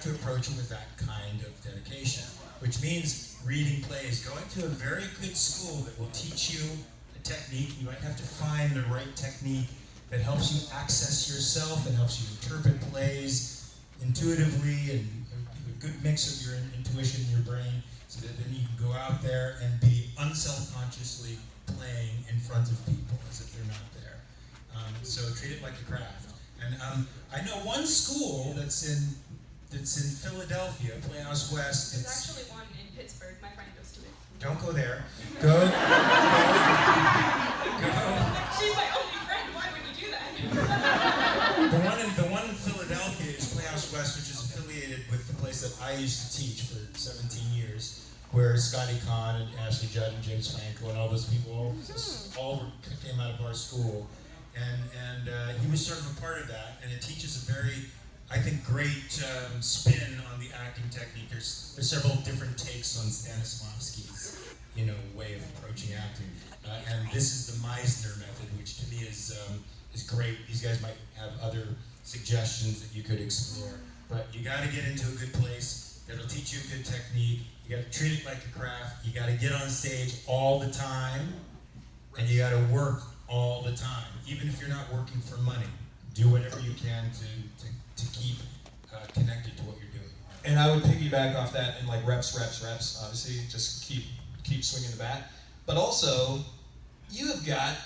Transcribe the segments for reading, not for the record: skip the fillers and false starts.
to approach it with that kind of dedication, which means reading plays, going to a very good school that will teach you a technique. You might have to find the right technique that helps you access yourself and helps you interpret plays intuitively and a good mix of your intuition in your brain, so that then you can go out there and be unselfconsciously playing in front of people as if they're not there. So treat it like a craft. And I know one school that's in Philadelphia, Playhouse West. There's actually one in Pittsburgh. My friend goes to it. Don't go there. Go. She's my only friend. Why would you do that? The one in Philadelphia is Playhouse West, which is affiliated with the place that I used to teach for 17 years, where Scotty Kahn and Ashley Judd and James Franco and all those people all came out of our school. And he was sort of a part of that, and it teaches a very, I think, great spin on the acting technique. There's several different takes on Stanislavski's, way of approaching acting, and this is the Meisner method, which to me is great. These guys might have other suggestions that you could explore, but you got to get into a good place that'll teach you a good technique. You got to treat it like a craft. You got to get on stage all the time, and you got to work all the time, even if you're not working for money. Do whatever you can to keep connected to what you're doing. And I would piggyback off that in like reps. Obviously, just keep swinging the bat. But also, you have got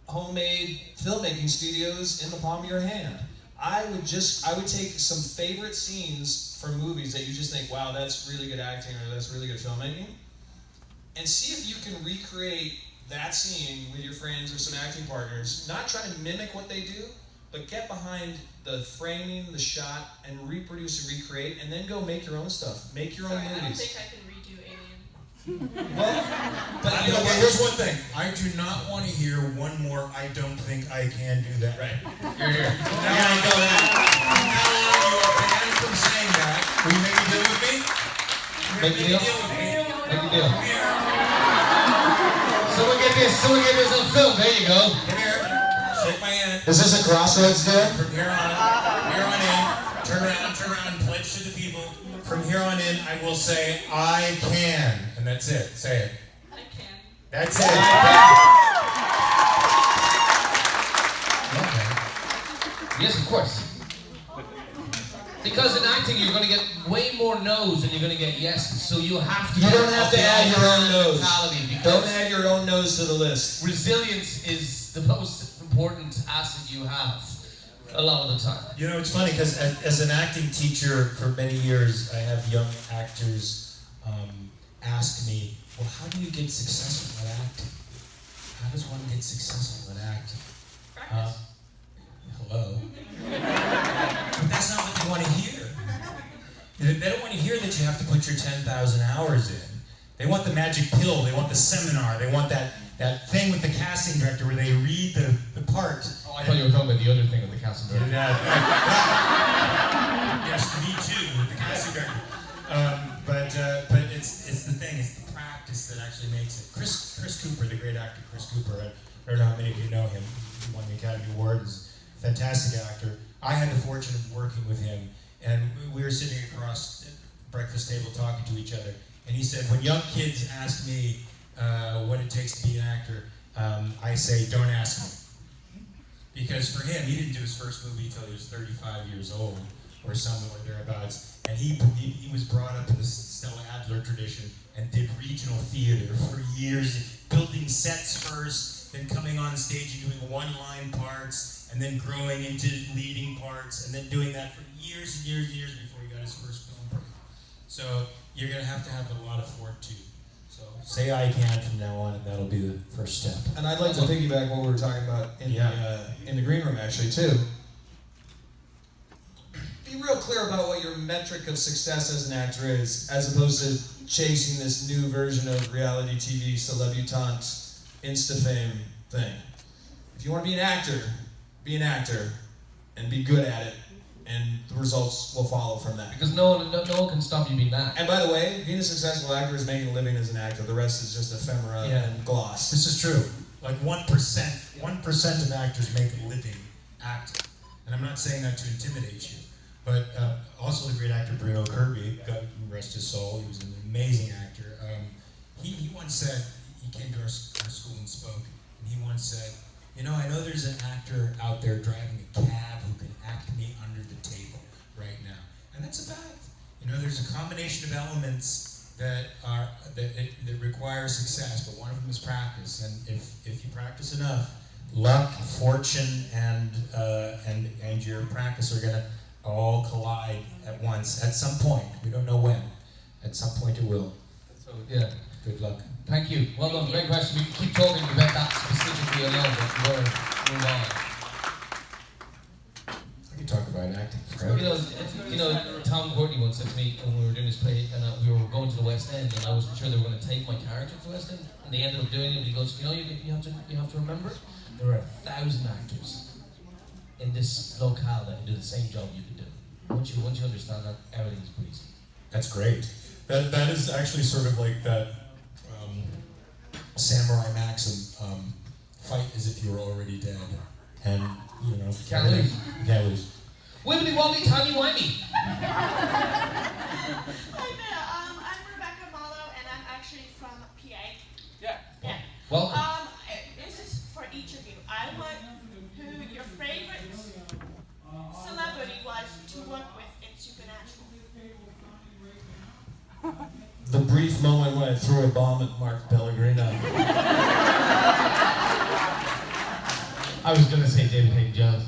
homemade filmmaking studios in the palm of your hand. I would take some favorite scenes from movies that you just think, wow, that's really good acting or that's really good filmmaking, and see if you can recreate that scene with your friends or some acting partners, not trying to mimic what they do, but get behind the framing, the shot, and reproduce and recreate, and then go make your own stuff. Make your own movies. I don't think I can redo Alien. Well, but okay, here's one thing. I do not want to hear one more I don't think I can do that. Right. You're here. Now I know that. Now you are banned from saying that. Will you make a deal with me? Make a deal? Make a deal. Come here. Someone get this on film. There you go. Come here. Shake my hand. Is this a Crossroads deal? From here on in, turn around, pledge to the people. From here on in, I will say, I can. And that's it. Say it. I can. That's it. Okay. Yes, of course. Because in acting, you're going to get way more no's than you're going to get yeses. So you have to. You don't have to add your own nose. Don't add your own nose to the list. Resilience is the most important asset you have. A lot of the time. It's funny because as an acting teacher for many years, I have young actors ask me, well, how do you get successful at acting? How does one get successful at acting? Practice. Hello? But that's not what they want to hear. They don't want to hear that you have to put your 10,000 hours in. They want the magic pill, they want the seminar, they want that thing with the casting director where they read the part. Oh, I thought you were talking about the other thing with the casting director. Yes, me too, with the casting director. But it's the thing, it's the practice that actually makes it. Chris Cooper, the great actor Chris Cooper, I don't know how many of you know him. He won the Academy Award, he's a fantastic actor. I had the fortune of working with him, and we were sitting across the breakfast table talking to each other, and he said, when young kids ask me what it takes to be an actor, I say, don't ask me. Because for him, he didn't do his first movie until he was 35 years old, or somewhere thereabouts. And he was brought up in the Stella Adler tradition and did regional theater for years, building sets first, then coming on stage and doing one-line parts, and then growing into leading parts, and then doing that for years and years and years before he got his first film break. So you're going to have a lot of fortitude. So say I can from now on, and that'll be the first step. And I'd like to piggyback what we were talking about in the green room, actually, too. Be real clear about what your metric of success as an actor is, as opposed to chasing this new version of reality TV, celebutante, Insta-fame thing. If you want to be an actor, and be good at it, and the results will follow from that. Because no one can stop you being that. And by the way, being a successful actor is making a living as an actor. The rest is just ephemera and gloss. This is true. Like 1% of actors make a living acting. And I'm not saying that to intimidate you. But also the great actor Bruno Kirby, God rest his soul, he was an amazing actor. He once said, he came to our school and spoke, and he once said, you know, I know there's an actor out there driving a cab who can act me under the table right now. And that's a fact. You know, there's a combination of elements that require success, but one of them is practice. And if you practice enough, luck, fortune, and your practice are gonna all collide at once at some point. We don't know when. At some point it will. So yeah. Good luck. Thank you. Well done. Great question. We can keep talking about that specifically alone, but we'll move on. I could talk about acting forever. You know, Tom Courtney once said to me when we were doing this play, and we were going to the West End, and I wasn't sure they were going to take my character to the West End, and they ended up doing it. And he goes, you know, you have to remember, there are 1,000 actors in this locale that can do the same job you can do. Once you understand that, everything's breezy. That's great. That is actually sort of like that samurai maxim, fight as if you were already dead. And, you know, Can't lose. You can't lose. Wibbly wobbly, tiny wimey. Hi there, I'm Rebecca Marlowe and I'm actually from PA. Yeah. Welcome. This is for each of you. I want who your favorite celebrity was to work with in Supernatural. The brief moment when I threw a bomb at Mark Pellegrino. I was going to say David Hayden Jones.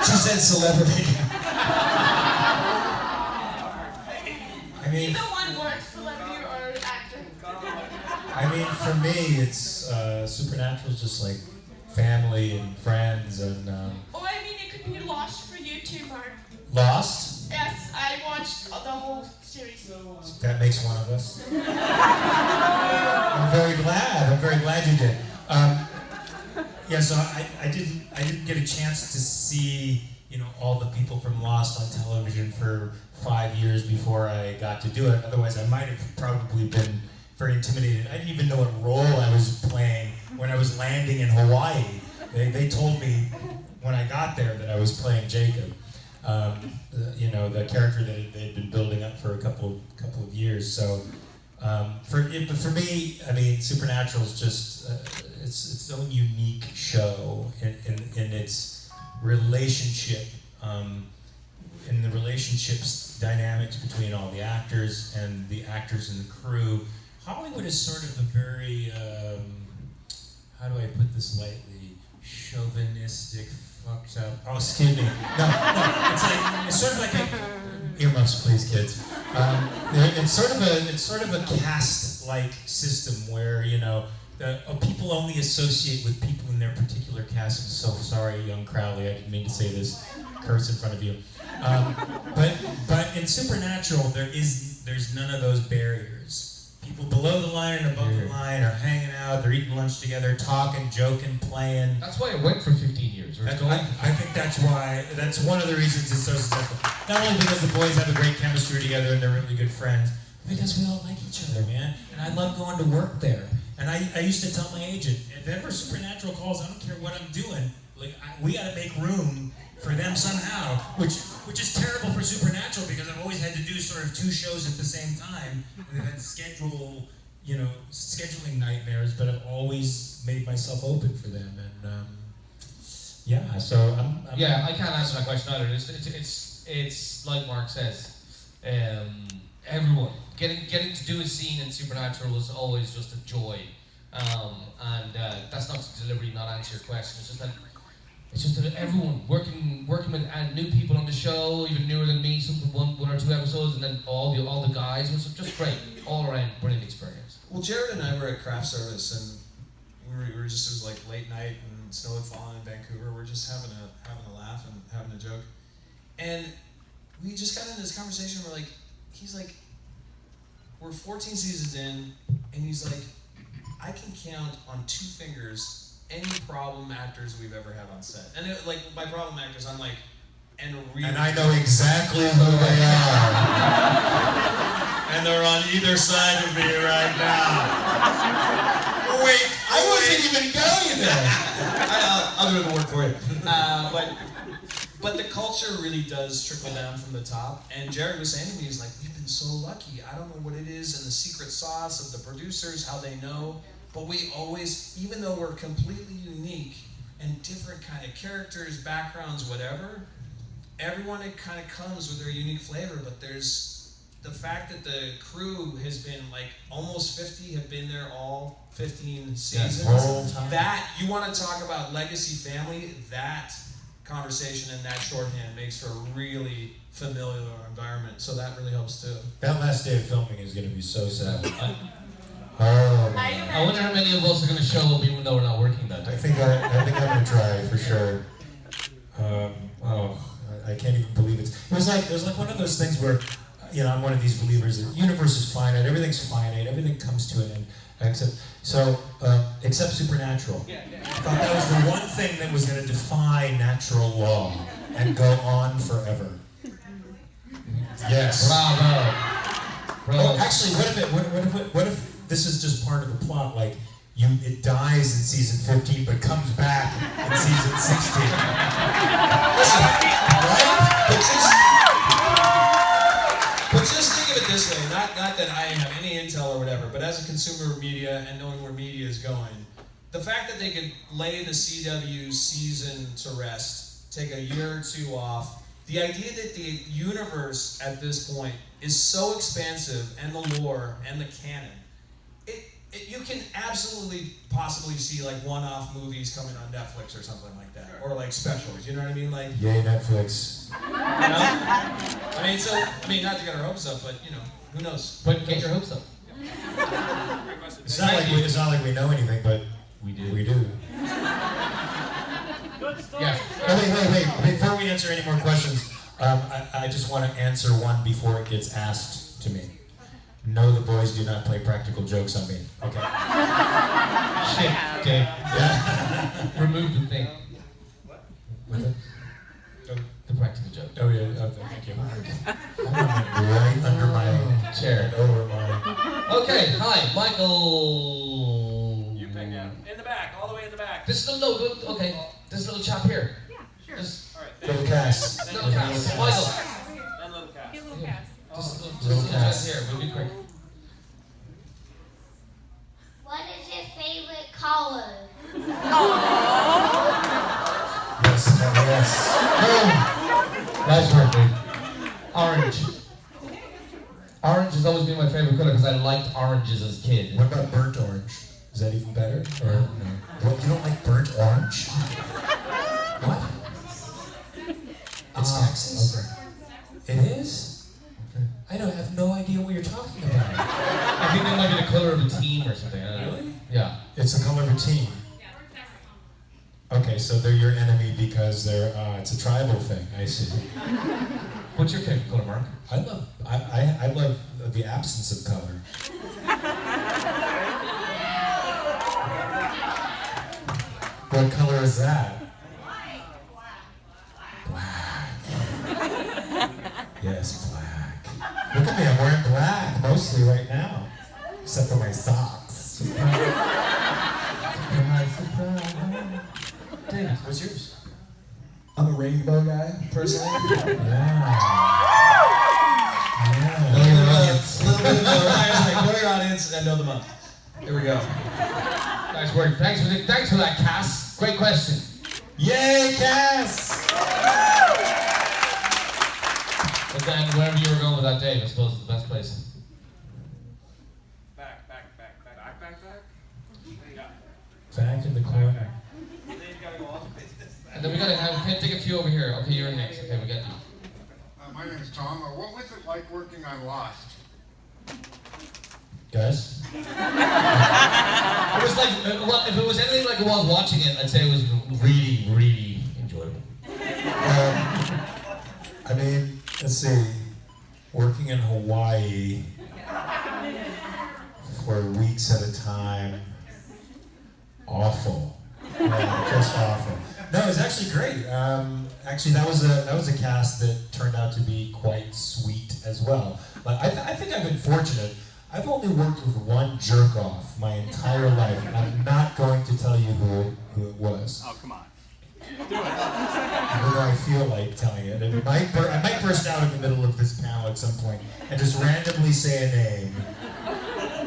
She said celebrity. I mean, Either one works, celebrity or actor. I mean, for me, it's Supernatural is just like family and friends and Or I mean, it could be Lost for you too, Mark. Lost. Yes, I watched the whole series. That makes one of us. I'm very glad you did. Yeah, so I didn't get a chance to see, you know, all the people from Lost on television for 5 years before I got to do it. Otherwise, I might have probably been very intimidated. I didn't even know what role I was playing when I was landing in Hawaii. They told me when I got there that I was playing Jacob. You know, the character that they'd been building up for a couple of years. So, but for me, I mean, Supernatural is just its own unique show in its relationship, in the relationships dynamics between all the actors and the actors and the crew. Hollywood is sort of a very, how do I put this lightly, chauvinistic, fucked up. Oh, excuse me. No. It's sort of like a earmuffs, please, kids. It's sort of a caste-like system where, you know, people only associate with people in their particular caste. I'm so sorry, young Crowley. I didn't mean to say this curse in front of you. But in Supernatural, there's none of those barriers. People below the line and above the line are hanging out, they're eating lunch together, talking, joking, playing. That's why it went for 15 years. I think that's one of the reasons it's so successful. Not only because the boys have a great chemistry together and they're really good friends, because we all like each other, man. And I love going to work there. And I used to tell my agent, if ever Supernatural calls, I don't care what I'm doing, like we gotta make room for them somehow, which is terrible for Supernatural because I've always had to do sort of 2 shows at the same time. And I've had scheduling nightmares, but I've always made myself open for them. And yeah, so I'm yeah, I can't answer that question either. It's like Mark says, everyone getting to do a scene in Supernatural is always just a joy, and that's not to deliberately not answer your question. It's just that everyone working with new people on the show, even newer than me, something one or 2 episodes, and then all the guys. It was just great, all around brilliant experience. Well, Jared and I were at craft service, and we were just, it was like late night, and snow had fallen in Vancouver. We're just having a laugh and having a joke, and we just got into this conversation. He's like, we're 14 seasons in, and he's like, I can count on 2 fingers any problem actors we've ever had on set. And by problem actors, I'm like, and I know exactly who they are. And they're on either side of me right now. Wait, I wasn't even going there. I'll do the work for you. But the culture really does trickle down from the top. And Jared was saying to me, he's like, we've been so lucky. I don't know what it is and the secret sauce of the producers, how they know. But we always, even though we're completely unique and different kind of characters, backgrounds, whatever, everyone it kind of comes with their unique flavor. But there's the fact that the crew has been like almost 50, have been there all 15 seasons. Whole time. That, you want to talk about legacy family, that conversation and that shorthand makes for a really familiar environment. So that really helps too. That last day of filming is going to be so sad. I I wonder how many of us are going to show up even though we're not working that I day. think I'm going to try for sure. I can't even believe it. It was like one of those things where, you know, I'm one of these believers that the universe is finite, everything's finite, everything comes to an end, except supernatural. I thought that was the one thing that was going to defy natural law and go on forever. Yes. Bravo. Oh, actually, what if this is just part of the plot? Like, it dies in season 15, but comes back in season 16. Listen, Right? but just think of it this way, not that I have any intel or whatever, but as a consumer of media and knowing where media is going, the fact that they could lay the CW season to rest, take a year or two off, the idea that the universe at this point is so expansive, and the lore and the canon, you can absolutely possibly see like one-off movies coming on Netflix or something like that, or like specials. You know what I mean? Like, Yay, Netflix. you know? I mean, not to get our hopes up, but you know, who knows? But get your hopes up. It's not like we know anything, but We do. we do. Yeah. Oh, wait. Before we answer any more questions, I just want to answer one before it gets asked to me. No, the boys do not play practical jokes on me. Okay. Shit, Dave. Yeah. Remove the thing. What's it? The practical joke. Oh yeah. Thank you. Right under my Chair. over my. Okay, hi, Michael. You pick out. In the back, all the way in the back. This little, okay, this little chap here. Yeah, sure. This All right. Little Cass. little cat. Michael. Then little cat. Get a little cast. Just Little little cat Cass. here, we'll be quick. What is your favorite color? Yes. Nice work, dude. Orange. Orange has always been my favorite color because I liked oranges as a kid. What about burnt orange? Is that even better? Or No. What, you don't like burnt orange? What? It's Texas. Okay. It is? I have no idea what you're talking about. I think that might be the color of a team or something. I don't know. Really? Yeah. It's the color of a team. Okay, so they're your enemy because it's a tribal thing. I see. What's your favorite color, Mark? I love the absence of color. What color is that? Black. Yes, black. Look at me, I'm wearing black mostly right now, except for my socks. Surprise, surprise. David, what's yours? I'm a rainbow guy, personally. Yeah. A little bit of for your audience, and know the month. Here we go. Nice work. Thanks for that, Cass. Great question. Yay, Cass! But then wherever you were going with that, Dave, I suppose is the best place. Back. Yeah. Back in the corner. Then you gotta go all the way to this side. And then we gotta take a few over here. Okay, you're next. Okay, we got you. My name's Tom. What was it like working on Lost? Guys? It was like, well, if it was anything like it was watching it, I'd say it was really, really enjoyable. I mean, let's see. Working in Hawaii for weeks at a time. Awful. Yeah, just awful. No, it was actually great. Actually, that was a cast that turned out to be quite sweet as well. But I think I've been fortunate. I've only worked with one jerk off my entire life, and I'm not going to tell you who it was. Oh, come on. Even though I feel like telling it. I might burst out in the middle of this panel at some point and just randomly say a name.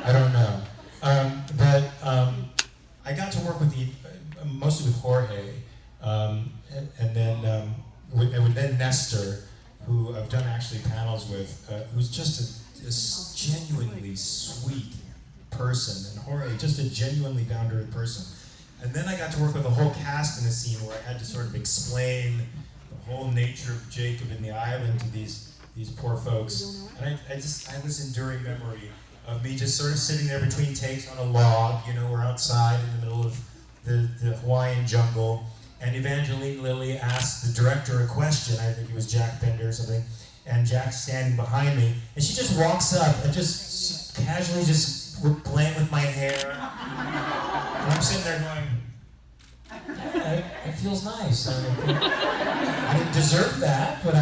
I don't know. But I got to work with mostly with Jorge, and then Nestor, who I've done actually panels with, who's just a genuinely sweet person, and Jorge, just a genuinely down-to-earth person. And then I got to work with the whole cast in a scene where I had to sort of explain the whole nature of Jacob and the island to these poor folks. And I had this enduring memory of me just sort of sitting there between takes on a log, we're outside in the middle of the Hawaiian jungle, and Evangeline Lilly asked the director a question. I think it was Jack Bender or something, and Jack's standing behind me, and she just walks up and just casually just playing with my hair. And I'm sitting there going, yeah, it feels nice. I didn't deserve that, but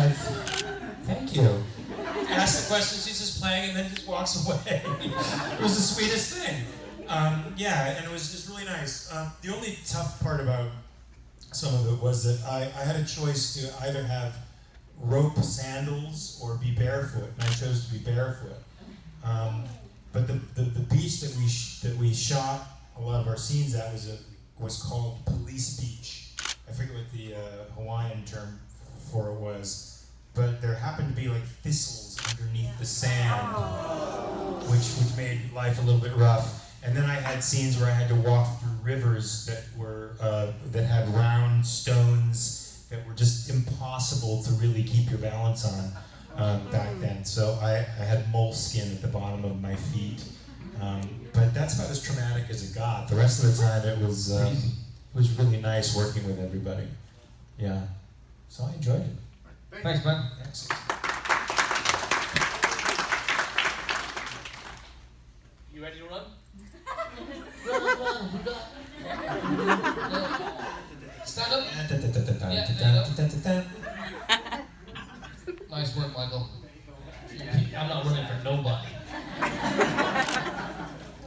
thank you. Asked the question, she's just playing, and then just walks away. It was the sweetest thing. And it was just really nice. The only tough part about some of it was that I had a choice to either have rope sandals or be barefoot, and I chose to be barefoot. But the beach that we shot a lot of our scenes at was called Police Beach. I forget what the Hawaiian term for it was, but there happened to be like thistles underneath the sand, which made life a little bit rough. And then I had scenes where I had to walk through rivers that had round stones that were just impossible to really keep your balance on back then. So I had moleskin at the bottom of my feet. But that's about as traumatic as it got. The rest of the time it was really nice working with everybody. Yeah. So I enjoyed it. Thanks, man. Thanks. You ready to run? Stand up. Nice work, Michael. I'm not running for nobody.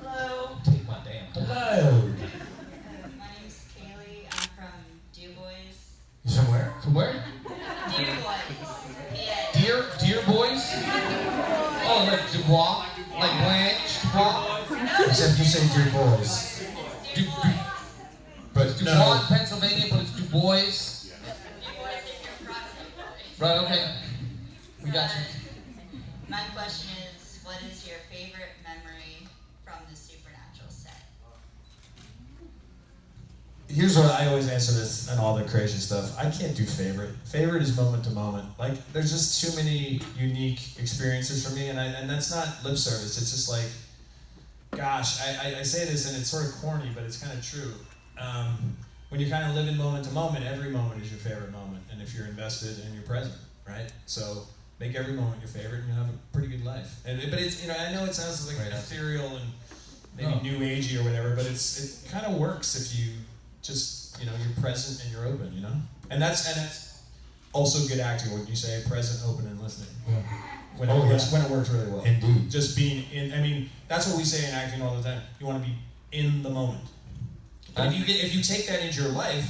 Hello. Take my damn time. Hello. My name's Kaylee. I'm from Du Bois. You from where? From where? Du Bois. Yeah. Dear boys? Oh, like Dubois? Like Blanche Dubois? Except you say dear boys. But Dubois, Pennsylvania, but it's Du Bois. Du Bois if you're Protestant. Right, okay. We got you. My question is, what is your favorite memory from the Supernatural set? Here's what I always answer this and all the crazy stuff. I can't do favorite. Favorite is moment to moment. Like, there's just too many unique experiences for me, and that's not lip service. It's just like, gosh, I say this and it's sort of corny, but it's kind of true. When you kind of live in moment to moment, every moment is your favorite moment, and if you're invested and you're present, right? So make every moment your favorite, and you'll have a pretty good life. But it's, I know it sounds like ethereal and maybe new agey or whatever, but it kind of works if you just, you're present and you're open, And that's also good acting when you say present, open, and listening. Yeah. When it works really well. Indeed. Just being in, that's what we say in acting all the time. You want to be in the moment. But if you take that into your life,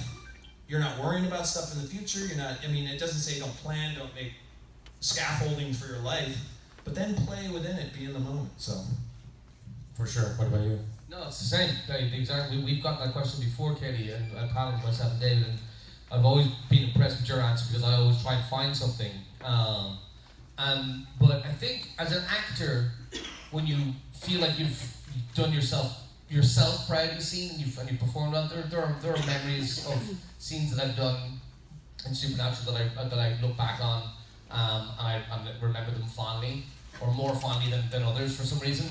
you're not worrying about stuff in the future, it doesn't say don't plan, don't make scaffolding for your life, but then play within it, be in the moment, so. For sure. What about you? No, it's the same. Exactly. We've got that question before, Katie, and I paneled myself and David, and I've always been impressed with your answer because I always try and find something. But I think as an actor, when you feel like you've done yourself proud of the scene and you performed well, there are memories of scenes that I've done in Supernatural that I look back on and I remember them fondly, or more fondly than others for some reason.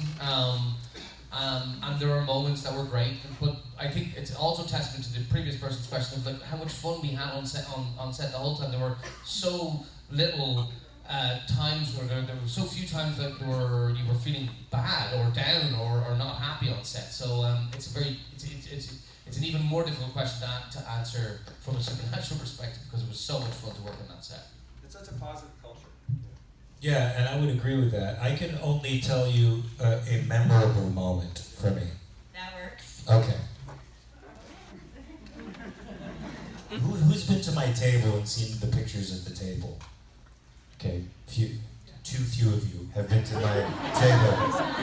And there are moments that were great, but I think it's also testament to the previous person's question of like how much fun we had on set the whole time. There were so little times where there were so few times that you were feeling bad or down or not happy on set. So it's an even more difficult question to answer from a Supernatural perspective because it was so much fun to work on that set. It's such a positive culture. Yeah, and I would agree with that. I can only tell you a memorable moment for me. That works. Okay. Who's Who's been to my table and seen the pictures at the table? Okay, too few of you have been to my table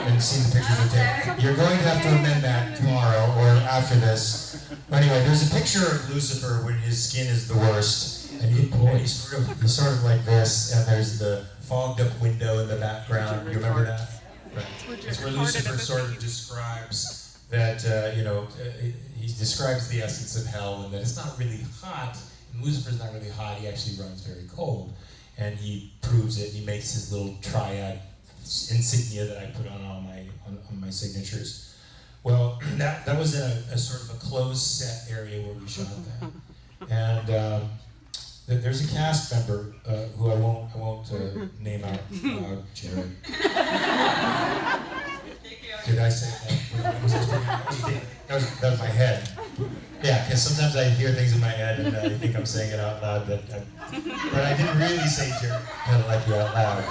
and seen the pictures at the table. You're going to have to amend that tomorrow or after this. Anyway, there's a picture of Lucifer when his skin is the worst, and he's sort of like this, and there's the fogged up window in the background. You remember that? Right. It's where Lucifer sort of describes that, he describes the essence of hell, and that it's not really hot. And Lucifer's not really hot, he actually runs very cold. And he proves it, he makes his little triad insignia that I put on my signatures. Well, that was in a sort of a closed set area where we shot that. And there's a cast member who I won't name out loud, Jared. Did I say that? That was my head. Yeah, because sometimes I hear things in my head and I think I'm saying it out loud, but I didn't really say Jared Padalecki out loud.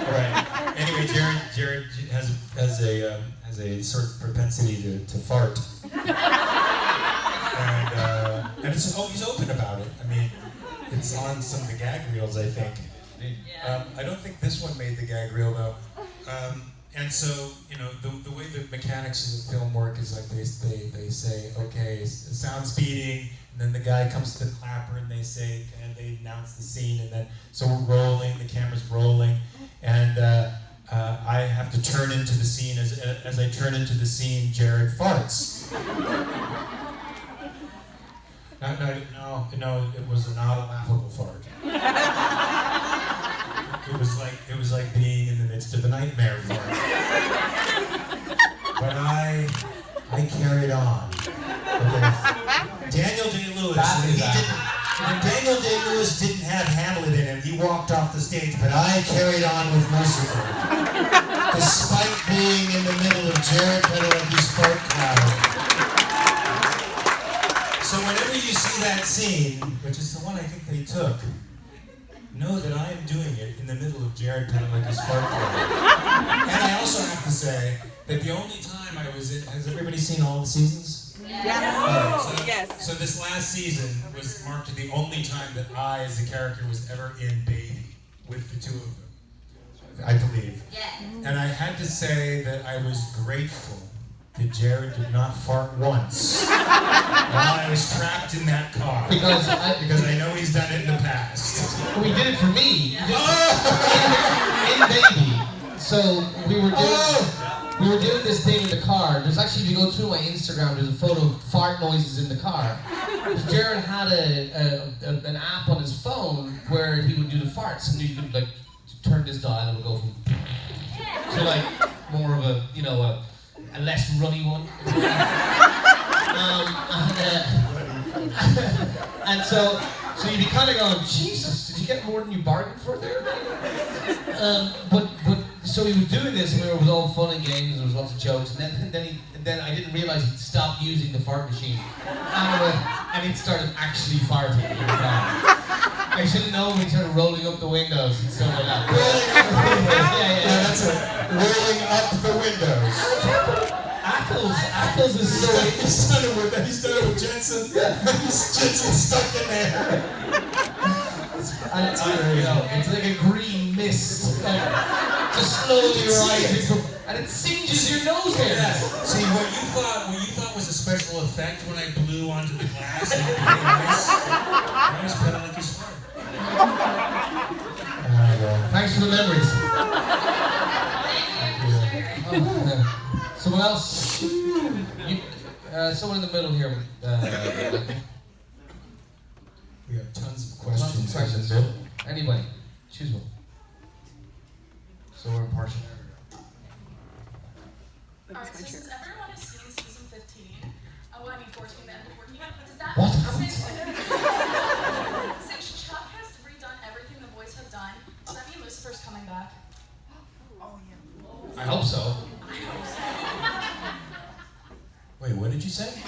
Right. Anyway, Jared has a sort of propensity to fart, and he's open about it. I mean, it's on some of the gag reels, I think. I don't think this one made the gag reel though. And so, the way the mechanics of the film work is like they say, okay, sound speeding, and then the guy comes to the clapper and they say, and they announce the scene, and then, so we're rolling, the camera's rolling, and I have to turn into the scene. As I turn into the scene, Jared farts. No, it was not a laughable fart. It was like being in the midst of a nightmare for me. But I carried on. Okay. Daniel Day-Lewis, when Daniel Day-Lewis didn't have Hamlet in him, he walked off the stage, but I carried on with Lucifer. Despite being in the middle of Jared Padalecki's fart cloud. So whenever you see that scene, which is the one I think they took, know that I am doing it in the middle of Jared Padalecki's fart cloud. And I also have to say that the only time I was in, has everybody seen all the seasons? Yes. So this last season was marked the only time that I, as a character, was ever in Baby with the two of them, I believe. Yeah. And I had to say that I was grateful that Jared did not fart once while I was trapped in that car. Because I know he's done it in the past. Well, he did it for me. In Baby. So we were doing this thing in the car. There's actually, if you go through my Instagram, there's a photo of fart noises in the car. Because Jared had an app on his phone where he would do the farts, and you could like turn this dial and it would go from to like more of a a less runny one. And so you'd be kind of going, Jesus, did you get more than you bargained for there? But so he was doing this, and it was all fun and games, and there was lots of jokes, and then I didn't realize he'd stopped using the fart machine, and it started actually farting in the car. I should have known when he started rolling up the windows and stuff like that. Yeah, that's it. Rolling up the windows. Apples is so... He's done it with Jensen. Jensen's stuck in there. And it's like a green mist, just slowly rising from, and it singes your nose hairs. Yeah. See, what you thought was a special effect when I blew onto the glass and it became nice. That was Padalecki's fart. Thanks for the memories. Someone else? Someone in the middle here. We have tons of questions. Anyway, choose one. So we're impartial. Alright, so since everyone has seen season 15, 14, the end of 14, does that What? Since Chuck has redone everything the boys have done, does that mean Lucifer's coming back? I hope so. Wait, what did you say? Since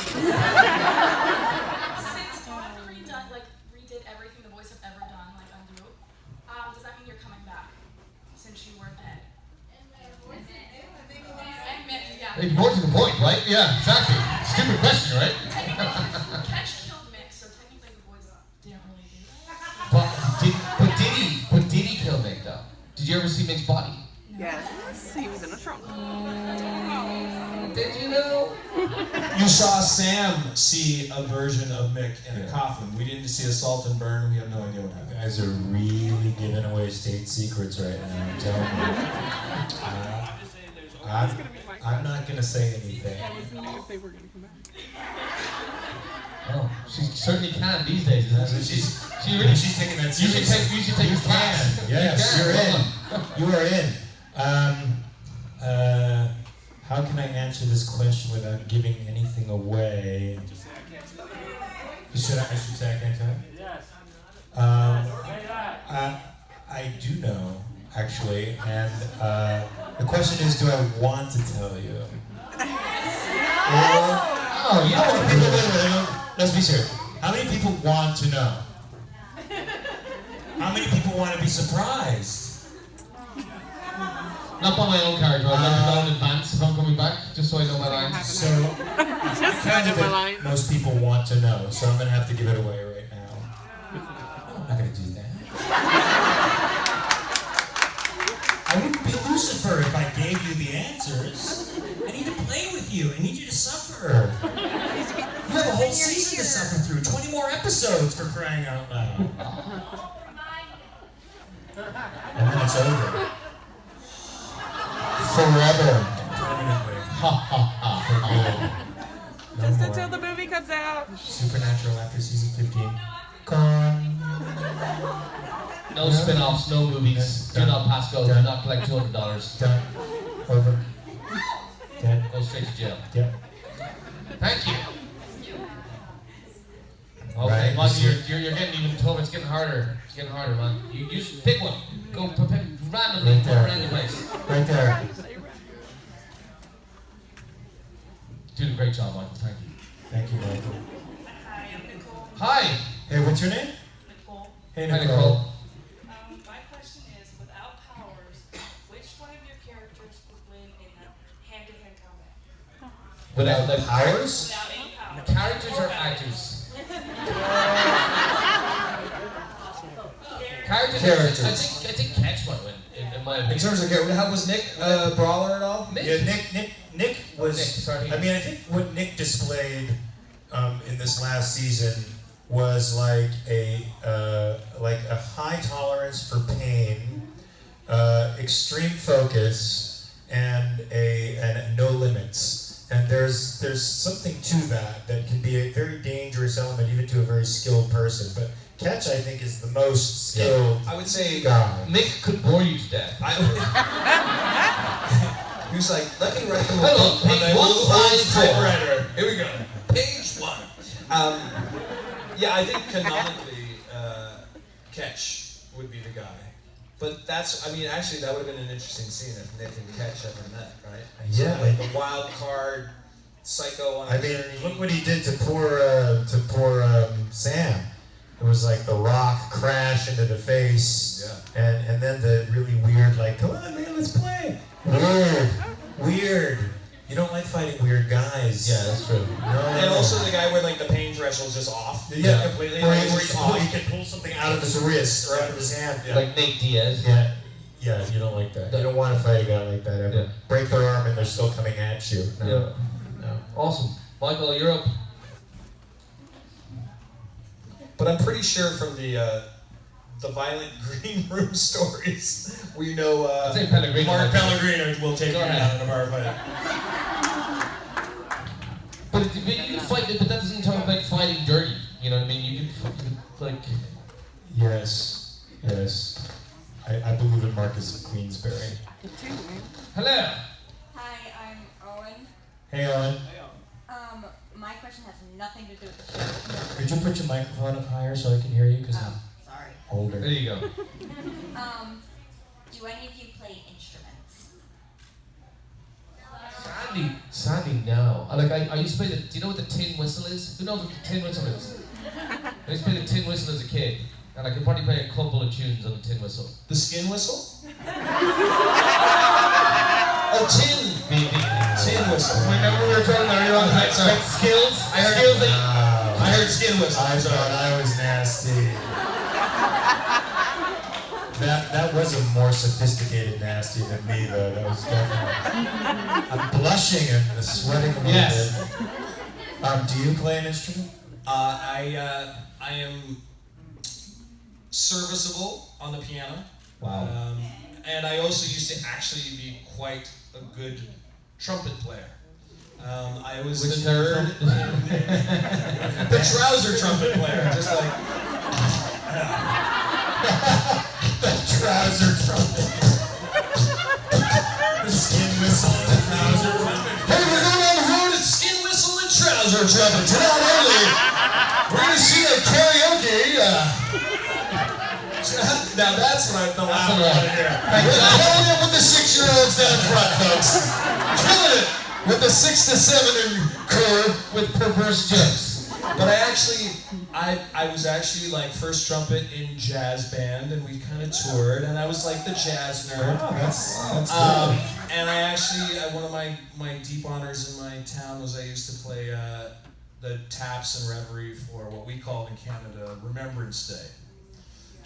God redid everything the boys have ever done, like undo, does that mean you're coming back? Since you were dead. Hey, more to the point, right? Yeah, exactly. Stupid question, right? Catch killed Mick, so technically the boys didn't you ever see Mick's body? Yes, he was in a trunk. Did you know? You saw Sam see a version of Mick in a coffin. We didn't see a salt and burn. We have no idea what happened. You guys are really giving away state secrets right now. I'm telling you. I'm not going to say anything. I was wondering if they were going to come back. Oh, she certainly can these days. She's taking that You should seriously. take his class. Yes, you're in. You are in. How can I answer this question without giving anything away? I should say I can't tell? Yes. I do know, actually, and the question is, do I want to tell you? Oh, you know what people do? Let's be serious. How many people want to know? How many people want to be surprised? Not by my own character. I'd like to know in advance if I'm coming back, just so I know my lines. So, kind of it, most people want to know, so I'm going to have to give it away right now. No, I'm not going to do that. I wouldn't be Lucifer if I gave you the answers. I need to play with you. I need you to suffer. You have a whole season to suffer through. 20 more episodes, for crying out loud. And then it's over. Forever. Permanently. Ha ha ha. No Just more. until the movie comes out. Supernatural after season 15. Gone. No spin-offs, no movies. Do not pass go. Do not collect $200. Done. Over. Dead. Go straight to jail. Yep. Thank you. Okay, Right, Michael, you're getting even tougher. It's getting harder. It's getting harder, man. You just pick one. Go pick randomly. Right there. Random place. Right there. Doing a great job, Michael. Thank you. Thank you, Michael. Hi, I'm Nicole. Hi. Hey, what's your name? Nicole. Hey, Hi, Nicole. Nicole. My question is, without powers, which one of your characters would win in a hand-to-hand combat? Without the Powers? Without any powers. characters or actors? Characters. I think Catch might win, in my opinion. In terms of character, how was Nick brawler at all? Yeah, Nick was. Nick, sorry. I mean, I think what Nick displayed in this last season was like a high tolerance for pain, extreme focus, and no limits. And there's something to that can be a very dangerous element even to a very skilled person. But Catch, I think, is the most skilled. I would say guy. Mick could bore you to death. He was like, let me write them a Hello, book on page my little 154. typewriter. Here we go. Page 1. Yeah, I think canonically, Catch would be the guy. But actually, that would have been an interesting scene if Nick and Catch ever met, right? Yeah. So, like the wild card psycho on a journey. Look what he did to poor Sam. It was like the rock crash into the face, and then the really weird, like, come on, man, let's play. Weird. You don't like fighting weird guys. Yeah, that's true. No. And also the guy where like the pain threshold's just off. Yeah, Completely. Where Like, he can pull something out of his wrist or out of his hand. Yeah. Like Nate Diaz. Yeah, you don't like that. You don't want to fight a guy like that ever. Yeah. Break their arm and they're still coming at you. No. Yeah. No. Awesome. Michael, you're up. But I'm pretty sure from the violent green room stories, we know I'd say Pellegrino. Mark Pellegrino will take Go you ahead. down in a bar fight. But you can fight, but that doesn't talk about fighting dirty. You know what I mean? You can like. Yes. I believe in Marcus of Queensberry. Hello. Hi, I'm Owen. Hey, Owen. My question has nothing to do with the show. Could you put your microphone up higher so I can hear you? Because I'm Sorry. older. There you go. Do any of you play instruments? Sandy, no. I used to play the. Do you know what the tin whistle is? Who knows what the tin whistle is? I used to play the tin whistle as a kid, and I could probably play a couple of tunes on the tin whistle. The skin whistle? Oh, tin whistle. Remember we were talking earlier on about skills? I heard skin whistle. I thought I was nasty. That was a more sophisticated nasty than me, though. That was definitely. I'm blushing and sweating a little bit. Do you play an instrument? I am serviceable on the piano. Wow. And I also used to actually be quite a good trumpet player. I was Which the nerd, the trouser trumpet player, just like the trouser trumpet. The skin whistle and the trouser trumpet. Hey, we're going on the road at skin whistle and trouser trumpet. Tonight only, we're going to see a karaoke. Now that's what I felt like. Killing it with the 6-year-olds down front, folks. Killing it with the 6 to 7 crew with perverse jokes. But I was actually like first trumpet in jazz band, and we kind of toured, and I was like the jazz nerd. Oh, that's good. And I actually, one of my deep honors in my town was I used to play the taps and reverie for what we called in Canada Remembrance Day.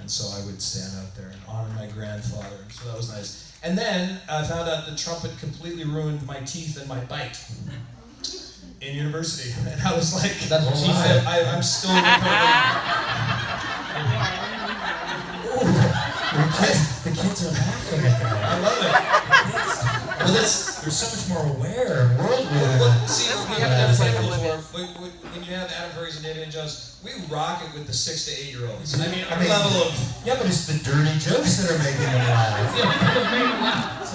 And so I would stand out there and honor my grandfather, and so that was nice. And then I found out the trumpet completely ruined my teeth and my bite in university, and I was like, That's what she said. I'm still recovering. The kids are laughing at that. I love it. Well, they're so much more aware and worldly. Well, see, we haven't done it before. When you have Adam Fergus and David and Jones, we rock it with the 6 to 8-year-olds. I mean, our level of... Yeah, but it's the dirty jokes that are making them laugh.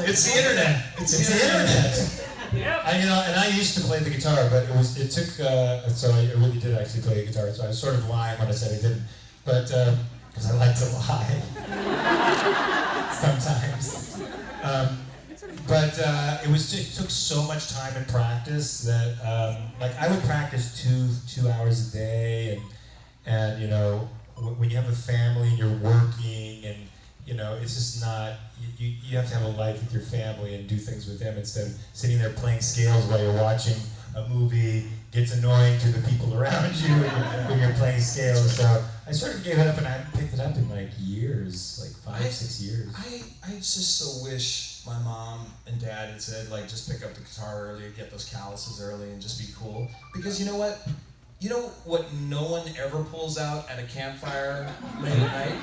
It's the internet. It's the internet. And I used to play the guitar, but it took, so I really did actually play the guitar, so I was sort of lying when I said I didn't, but, because I like to lie. Sometimes. But it took so much time and practice that, like, I would practice two hours a day, and you know, when you have a family and you're working, and you know, it's just not, you have to have a life with your family and do things with them instead of sitting there playing scales while you're watching a movie. Gets annoying to the people around you when you're playing scales. So I sort of gave it up, and I haven't picked it up in like years, like 5-6 years. I just so wish my mom and dad had said, like, just pick up the guitar early, get those calluses early, and just be cool. Because you know what? You know what no one ever pulls out at a campfire late at night?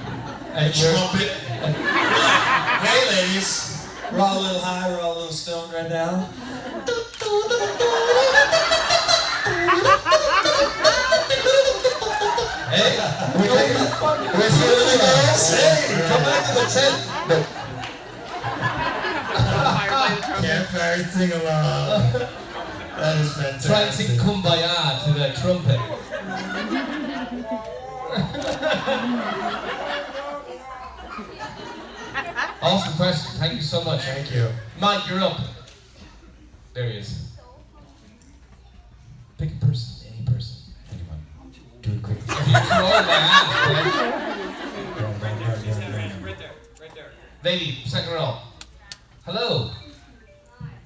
A trumpet. Hey ladies, we're all a little high, we're all a little stoned right now. Hey, we're feeling the girls. Hey, come back to the tent. Campfire sing along. That is fantastic. Try and sing Kumbaya to the trumpet. Awesome question. Thank you so much. Thank you. Mike, you're up. There he is. Pick a person, any person. Anyone. Do it quickly. If you throw my ass, Right there, right there. lady, second row. Hello.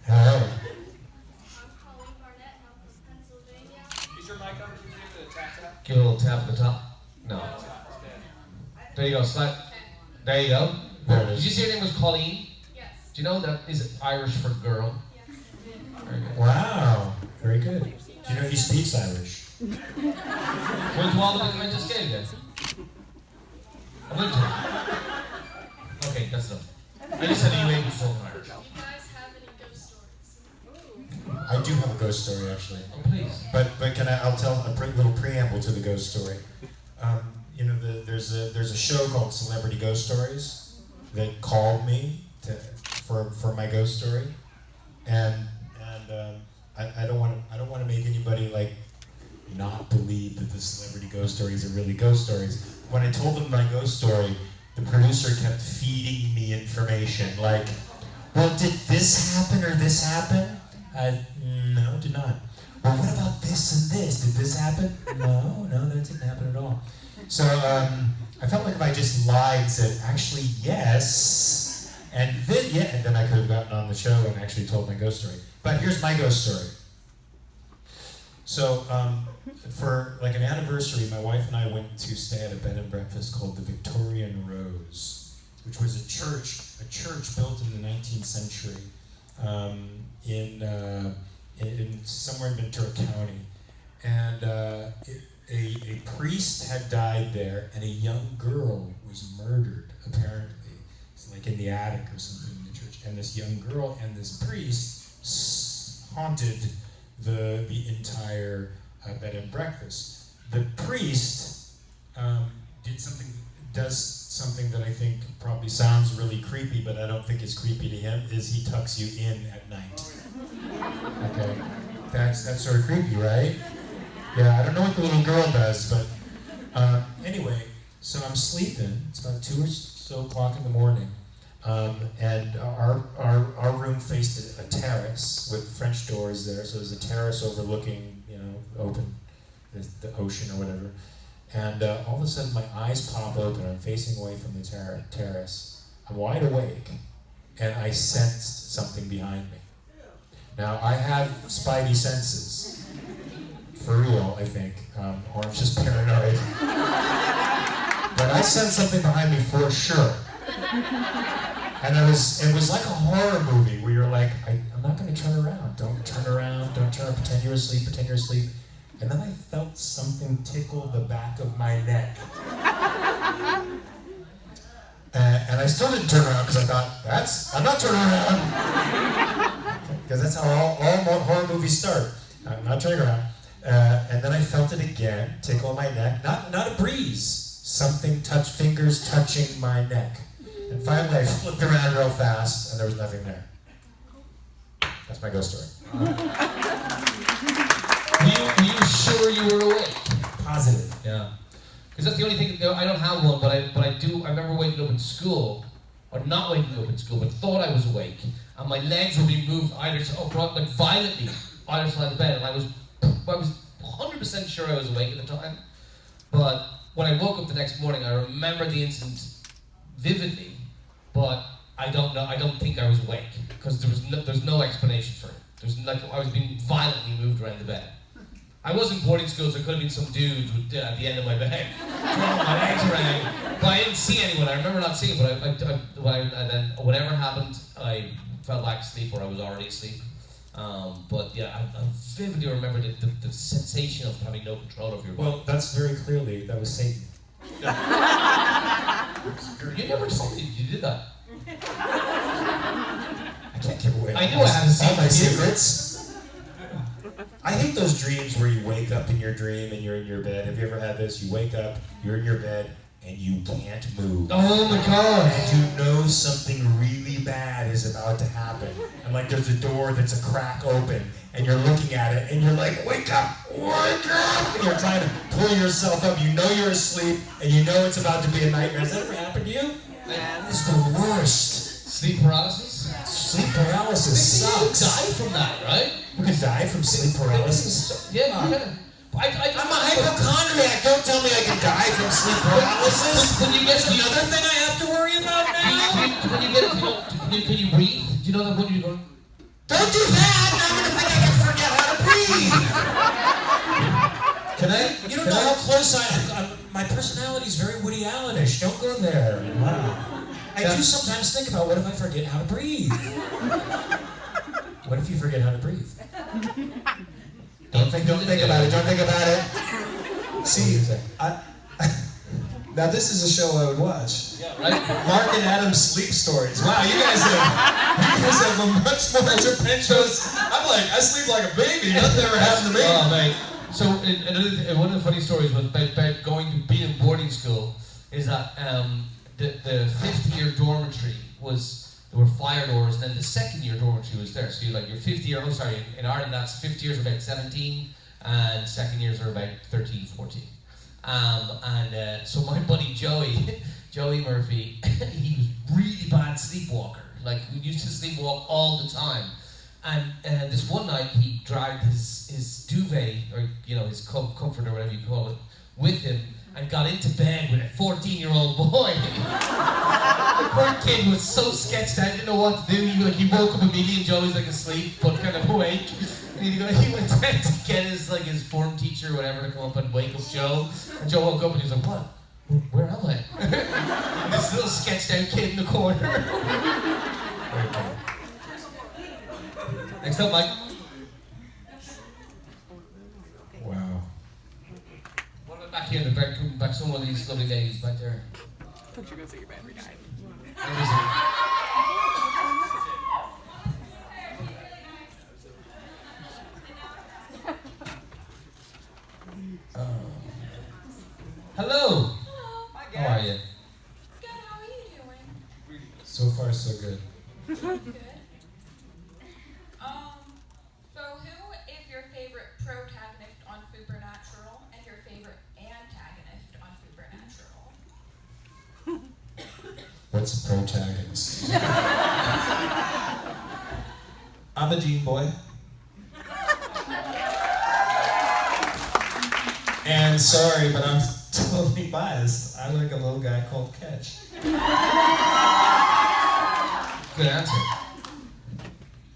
Hello. Is your mic on? Can you give it a tap tap? Give it a little tap at the top. No. There you go. Slide. There you go. There it Did is. you say your name was Colleen? Yes. Do you know that is Irish for girl? Yes. Very good. Wow. Very good. Do you know he speaks Irish? Went to all the men just gave then. I went to. Okay, that's enough. I just said you able to talk Irish. Do you guys have any ghost stories? I do have a ghost story actually. Oh, please. But I'll tell a little preamble to the ghost story. You know, there's a show called Celebrity Ghost Stories that called me for my ghost story, and I don't want to make anybody like not believe that the celebrity ghost stories are really ghost stories. When I told them my ghost story, the producer kept feeding me information like, well, did this happen or this happen? No, it did not. Well, what about this and this? Did this happen? No, that didn't happen at all. So I felt like if I just lied and said, actually, yes, and then I could have gotten on the show and actually told my ghost story. But here's my ghost story. So for like an anniversary, my wife and I went to stay at a bed and breakfast called the Victorian Rose. which was a church built in the 19th century in somewhere in Ventura County, and a priest had died there, and a young girl was murdered. Apparently, it's like in the attic or something in the church, and this young girl and this priest haunted the entire bed and breakfast. The priest does something that I think probably sounds really creepy, but I don't think is creepy to him, is he tucks you in at night. Okay, that's sort of creepy, right? Yeah, I don't know what the little girl does, but anyway, so I'm sleeping. It's about 2 or so o'clock in the morning, and our room faced a terrace with French doors there, so there's a terrace overlooking, open the ocean or whatever. And all of a sudden, my eyes pop open. I'm facing away from the terrace. I'm wide awake, and I sensed something behind me. Now, I have spidey senses. For real, I think, or I'm just paranoid. But I sensed something behind me for sure. And it was like a horror movie where you're like, I'm not going to turn around. Don't turn around. Don't turn. Pretend you're asleep. Pretend you're asleep. And then I felt something tickle the back of my neck. And I still didn't turn around because I thought, I'm not turning around. Because that's how all horror movies start. I'm not turning around. And then I felt it again, tickle my neck. Not a breeze. Something fingers touching my neck. And finally I flipped around real fast and there was nothing there. That's my ghost story. Were you sure you were awake? Positive. Yeah. Because that's the only thing, I don't have one, but I do. I remember waking up in school, or not waking up in school, but thought I was awake, and my legs were being moved violently either side of the bed, and I was 100% sure I was awake at the time. But when I woke up the next morning, I remember the incident vividly, but I don't think I was awake, because there's no explanation for it. I was being violently moved around the bed. I was in boarding school, so it could have been some dude at the end of my bed, throwing my legs around. But I didn't see anyone. I remember not seeing, but and then whatever happened, I fell back asleep, or I was already asleep. But yeah, I vividly remember the sensation of having no control of your body. Well, that's very clearly, that was Satan. You never told me you did that. I can't give away I knew I had to see all my secrets. I hate those dreams where you wake up in your dream and you're in your bed. Have you ever had this? You wake up, you're in your bed, and you can't move. Oh my God! And you know something really bad is about to happen. And like there's a door that's a crack open, and you're looking at it, and you're like, wake up! Wake up! And you're trying to pull yourself up. You know you're asleep, and you know it's about to be a nightmare. Has that ever happened to you? Yeah. It's the worst. Sleep paralysis? Sleep paralysis sucks. You die from that, right? You can die from sleep paralysis? Yeah, you can. I'm a hypochondriac. Don't tell me I can die from sleep paralysis. When you get another thing I have to worry about now. When you get can you breathe? Do you know that when you go? Don't do that! Now I'm gonna think I can forget how to breathe. Can I? You don't know how close my personality is very Woody Allen-ish. Don't go there. Wow. I do sometimes think about what if I forget how to breathe. What if you forget how to breathe? Don't think about it. Don't think about it. See, now this is a show I would watch. Yeah, right. Mark and Adam's sleep stories. Wow, you guys have a much more adventurous. I'm like, I sleep like a baby. Nothing ever happened to me. Oh, mate. So, one of the funny stories was about going to be in boarding school is that the fifth year dormitory there were fire doors, and then the second year dormitory was there. So your fifth year, in Ireland that's fifth years are about 17, and second years are about 13, 14. So my buddy Joey Murphy, he was really bad sleepwalker. Like, we used to sleepwalk all the time. And this one night he dragged his duvet, or his comfort or whatever you call it, with him, and got into bed with a 14-year-old boy. The poor kid was so sketched out, didn't know what to do. He woke up immediately, and Joey's asleep, but kind of awake. And he went down to get his form teacher or whatever to come up and wake up Joe. And Joe woke up and he was like, Where am I? This little sketched out kid in the corner. Very funny. Next up, Mike. Wow. What about back here in the back? Back some of these lovely ladies back there. I thought you were gonna say your battery died. Where is it? Hello. Hello. How are you? Good. How are you doing? So far, so good. Good. So who is your favorite protagonist on Supernatural and your favorite antagonist on Supernatural? What's a protagonist? I'm a Dean boy. And sorry, but I'm totally biased. I like a little guy called Catch. Good answer.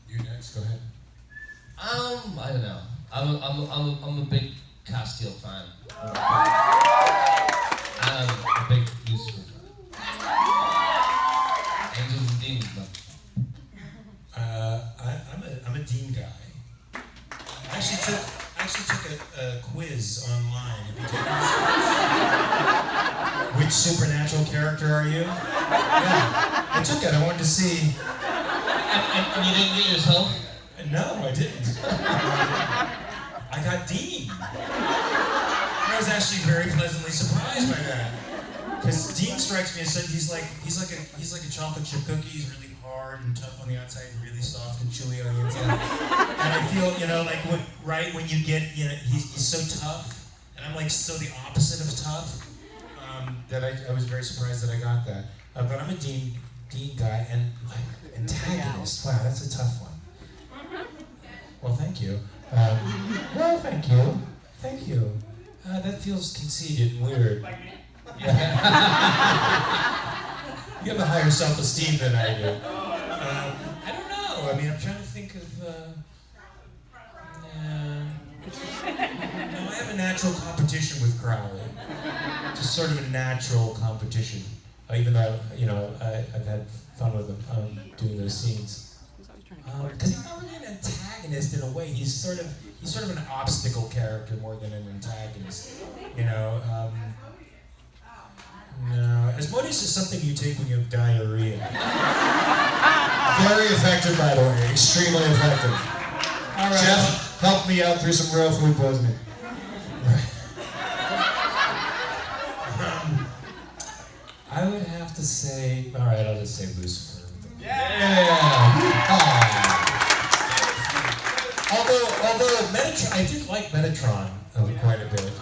You next, go ahead. I don't know. I'm a big Castiel fan. And I'm a big Lucifer fan. Angels and demons, man. I'm a Dean guy. I actually took a quiz online. Have you taken this? Which supernatural character are you? Yeah, I took it. I wanted to see. And you didn't get yourself? No, I didn't. I got Dean. I was actually very pleasantly surprised by that. Because Dean strikes me as he's like a chocolate chip cookie. He's really hard and tough on the outside, and really soft and chewy on the inside. And I feel, when you get, he's so tough, and I'm like so the opposite of tough. That I was very surprised that I got that. But I'm a Dean guy, and antagonist. Wow, that's a tough one. Well, thank you. Well, thank you. Thank you. That feels conceited and weird. You have a higher self-esteem than I do. I don't know. I mean, I'm trying to think of. No, I have a natural competition with Crowley. Just sort of a natural competition. Even though I've had fun with him doing those scenes. Because he's not really an antagonist in a way. He's sort of an obstacle character more than an antagonist. No, Asmodeus is something you take when you have diarrhea. Very effective, by the way. Extremely effective. All right. Jeff, help me out through some real food poisoning. I would have to say, all right, I'll just say Lucifer. Yeah. Although Metatron, I did like Metatron quite a bit.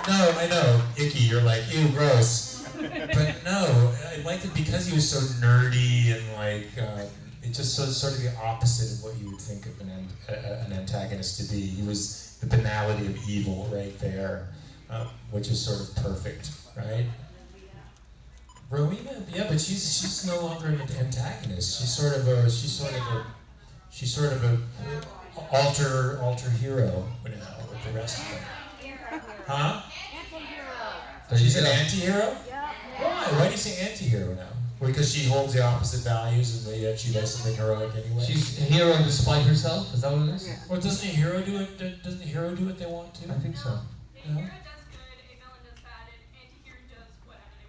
No, I know, icky, you're like, ew, gross. But no, I liked it because he was so nerdy and it just sort of the opposite of what you would think of an antagonist to be. He was the banality of evil right there, which is sort of perfect, right? Rowena, yeah, but she's no longer an antagonist. She's sort of a alter hero with the rest of them. Huh? She's an anti-hero? Yeah. Why do you say anti-hero now? Because she holds the opposite values and yet she does something heroic anyway? She's a hero despite herself? Is that what it is? Yeah. Well, doesn't a hero do it? Doesn't a hero do what they want to? I think so. No?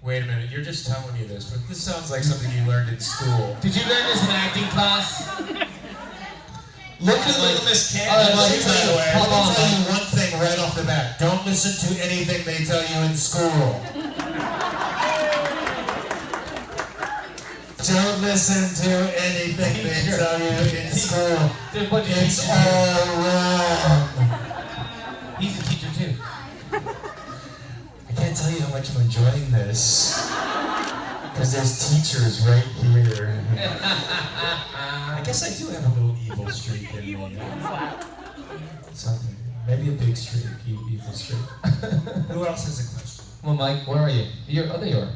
Wait a minute, you're just telling me this, but this sounds like something you learned in school. Did you learn this in acting class? Look at Little Miss Let Canada. me tell you one thing right off the bat. Don't listen to anything they tell you in school. Don't listen to anything they tell you in school. It's all wrong. He's a teacher too. I can't tell you how much I'm enjoying this. Because there's teachers right here. I guess I do have a little evil streak in me. Something. Maybe a big streak, evil streak. Who else has a question? Well, Mike, where are you? There you are.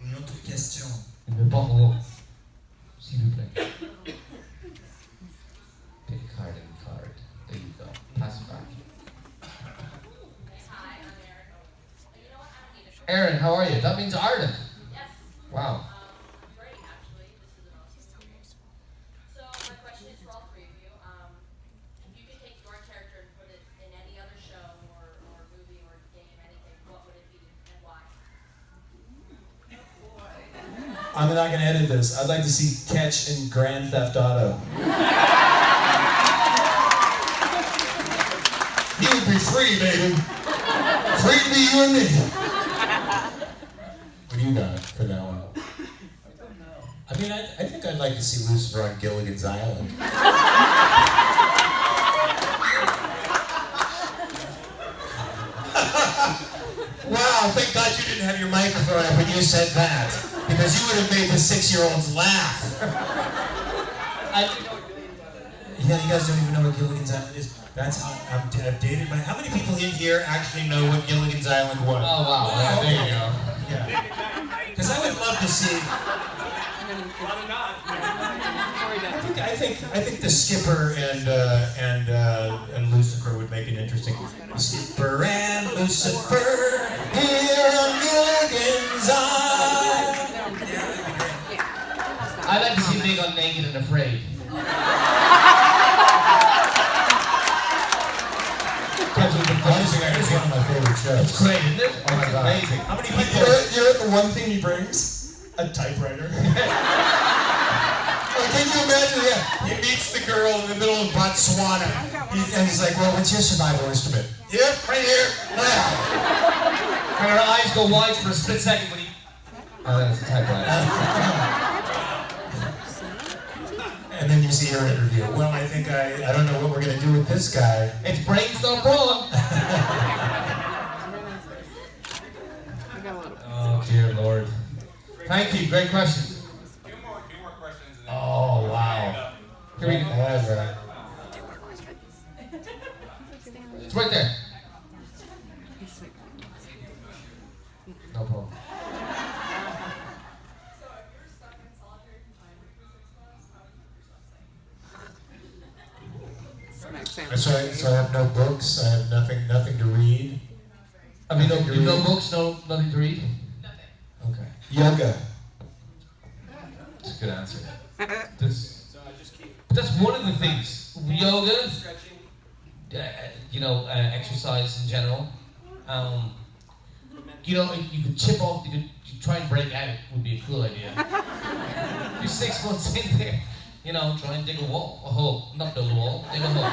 Une autre question. In the bottle. S'il vous plaît. Pick a card and card. There you go. Pass it back. How are you? That means Ireland. Yes. Wow. Great, actually. This is an awesome experience. So my question is for all three of you. If you could take your character and put it in any other show or movie or game, anything, what would it be and why? I'm not going to edit this. I'd like to see Catch in Grand Theft Auto. You would be free, baby. Free to be you and me. What do you got for that one? I mean, I think I'd like to see Lucifer on Gilligan's Island. Wow, thank God you didn't have your microphone up when you said that. Because you would have made the 6-year-olds laugh. Yeah, you guys don't even know what Gilligan's Island is. That's how I've dated my. How many people in here actually know what Gilligan's Island was? Oh wow! Yeah, there you go. Yeah. Because I would love to see. I think the Skipper and Lucifer would make an interesting. Skipper and Lucifer here on Gilligan's Island. I'd like to see Big on Naked and Afraid. Honestly, it's one of my favorite shows. It's great, isn't it? Oh my God. Amazing. How many people? You know the one thing he brings? A typewriter. Can you imagine? Yeah, he meets the girl in the middle of Botswana, and he's like, "Well, what's your survival instrument?" Yep, right here. And her eyes go wide for a split second when he. Oh, that's a typewriter. And then you see her interview. Well, I think I don't know what we're gonna do with this guy. It's brains not brawn. Oh dear Lord. Thank you. Great question. Two more questions. Oh wow. Here we go. It's right there. No problem. So I have no books. I have nothing to read. I mean, no books, nothing to read. Okay. Yoga. That's a good answer. That's one of the things. Yoga, exercise in general. You could chip off. You could try and break out. Would be a cool idea. You're 6 months in there. Try and dig a wall, a hole, not build a wall, dig a hole.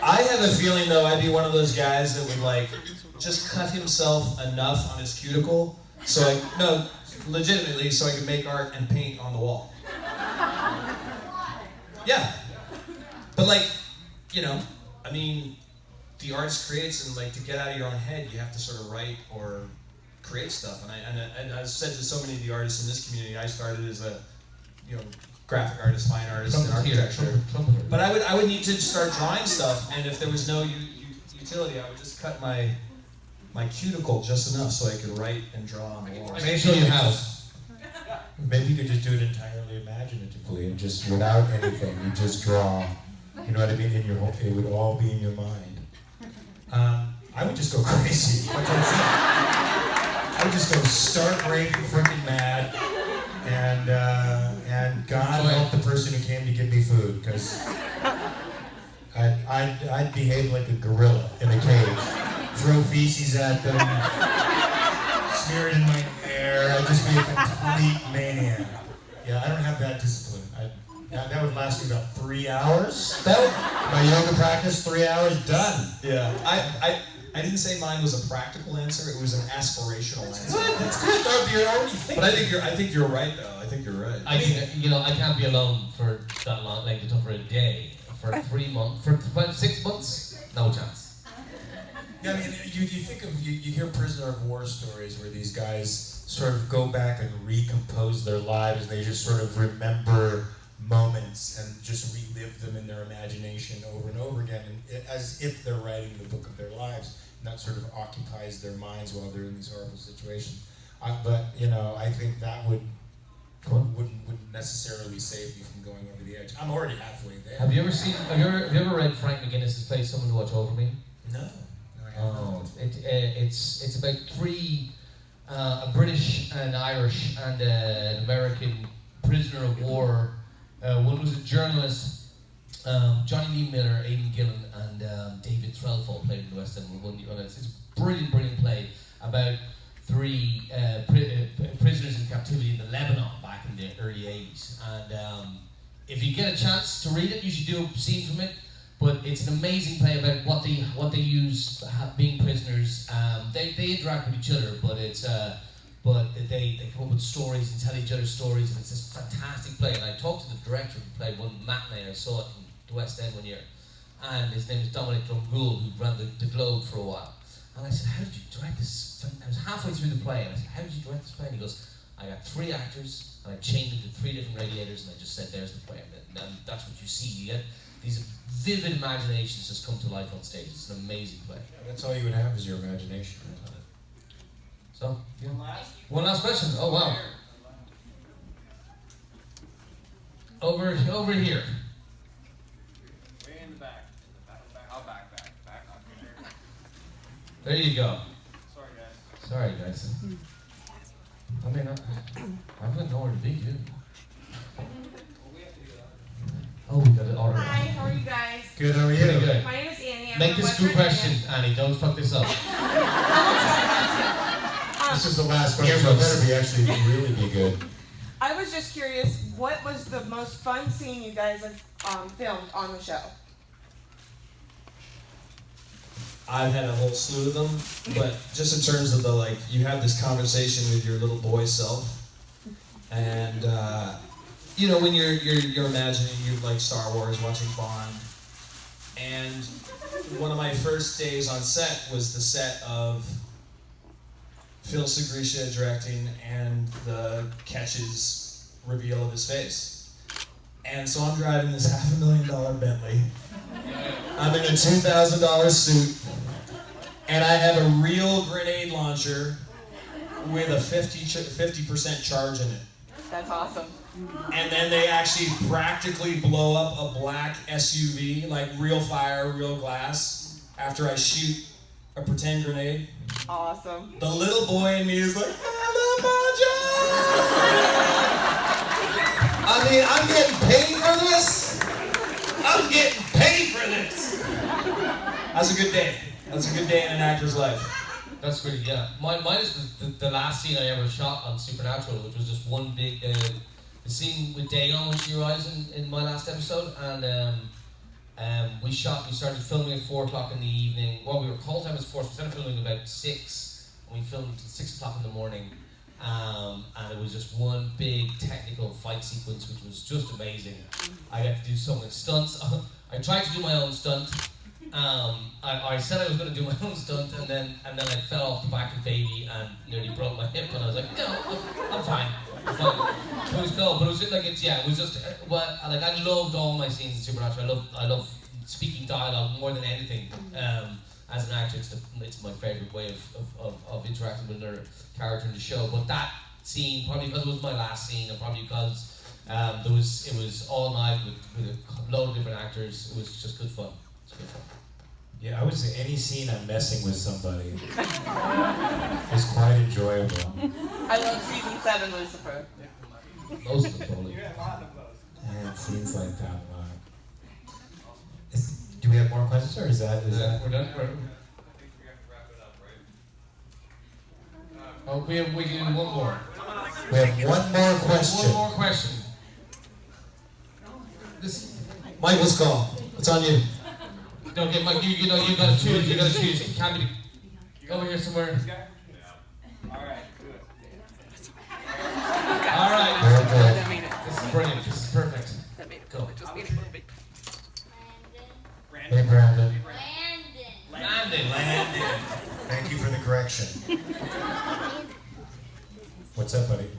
I have a feeling though I'd be one of those guys that would just cut himself enough on his cuticle legitimately so I could make art and paint on the wall. Yeah. But the artist creates and to get out of your own head you have to sort of write or create stuff. And I've said to so many of the artists in this community, I started as a graphic artist, fine artist, and architecture. But I would need to start drawing stuff, and if there was no utility, I would just cut my cuticle just enough so I could write and draw on the wall. Make sure you have. Maybe you could just do it entirely imaginatively and just without anything. You just draw. You know what I mean? It would all be in your mind. I would just go crazy. I would just go stark raving freaking mad, and God help the person who came to give me food, because I'd behave like a gorilla in a cage, throw feces at them, smear it in my hair. I'd just be a complete maniac. Yeah, I don't have that discipline. That would last me about 3 hours. My yoga practice, 3 hours, done. Yeah, I didn't say mine was a practical answer. It was an aspirational answer. That's good. Though, you're already thinking. But I think you're right though. I think you're right. I can't be alone for that long, for a day, for 3 months, for about 6 months. No chance. Yeah, I mean, you think of you hear prisoner of war stories where these guys sort of go back and recompose their lives, and they just sort of remember moments and just relive them in their imagination over and over again, and as if they're writing the book of their lives, and that sort of occupies their minds while they're in these horrible situations. But I think that would wouldn't necessarily save me from going over the edge. I'm already halfway there. Have you ever read Frank McGinnis's play Someone to Watch Over Me? No. Oh, it's about three, a British, an Irish, and an American prisoner of war. One was a journalist, Johnny Lee Miller, Aidan Gillen, and David Threlfall played in the West End. It's a brilliant play about three prisoners in captivity in the Lebanon back in the early 80s. And if you get a chance to read it, you should do a scene from it. But it's an amazing play about what they use being prisoners. They interact with each other, but they come up with stories and tell each other stories, and it's this fantastic play. And I talked to the director of the play one matinee. I saw it in the West End one year, and his name is Dominic Drumgoole, who ran the Globe for a while. And I said, "How did you direct this?" I was halfway through the play, and I said, "How did you direct this play?" And he goes, "I got 3 actors, and I chained them to 3 different radiators, and I just said, there's the play." And that's what you see. You get these vivid imaginations just come to life on stage. It's an amazing play. That's all you would have is your imagination. So, yeah. One last question. Oh, wow. Over here. Way in the back. I'll back. There you go. Sorry, guys. Sorry, guys. I mean, I've got nowhere to be, too. Oh, we got it all right. Hi, how are you guys? Good, how are you? Pretty good. My name is Annie. I'm Make from this a good West question, Virginia. Annie. Don't fuck this up. This is the last question, so it better be actually really be good. I was just curious, what was the most fun scene you guys have filmed on the show? I've had a whole slew of them, but just in terms of you have this conversation with your little boy self, and when you're imagining you like Star Wars, watching Bond, and one of my first days on set was the set of Phil Segrisha directing and the Catches reveal of his face. And so I'm driving this $500,000 Bentley. I'm in a $2,000 suit, and I have a real grenade launcher with a 50% charge in it. That's awesome. And then they actually practically blow up a black SUV, like real fire, real glass, after I shoot a pretend grenade. Awesome. The little boy in me is like, I mean, I'm getting paid for this? I'm getting paid for this! That's a good day. That's a good day in an actor's life. That's great, yeah. Mine is the last scene I ever shot on Supernatural, which was just one big, the scene with Dagon when she arrives in my last episode, and we started filming at 4 o'clock in the evening. Well, we were call time was 4, so we started filming about 6, and we filmed until 6 o'clock in the morning. And it was just one big technical fight sequence, which was just amazing. I got to do so many stunts. I tried to do my own stunt. I said I was going to do my own stunt, and then I fell off the back of the baby and nearly broke my hip. And I was like, no, I'm fine. It was cool, but it was just it was just I loved all my scenes in Supernatural. I love speaking dialogue more than anything. As an actor, it's my favorite way of interacting with another character in the show. But that scene, probably because it was my last scene, and probably because it was all night with a load of different actors. It was just good fun. Yeah, I would say any scene I'm messing with somebody is quite enjoyable. I love season 7, Lucifer. Most of them, probably. Yeah, a lot of those. And scenes like that. Do we have more questions, or is that? We're done. I think we have to wrap it up, right? Oh, we can do one more. We have one more question. One more question. Michael's call. It's on you. Okay, Mike, you gotta choose. You gotta choose. It can't be over here somewhere. All right, good. All right. This is brilliant. This is perfect. Go. Hey, Brandon. Landon. Thank you for the correction. What's up, buddy?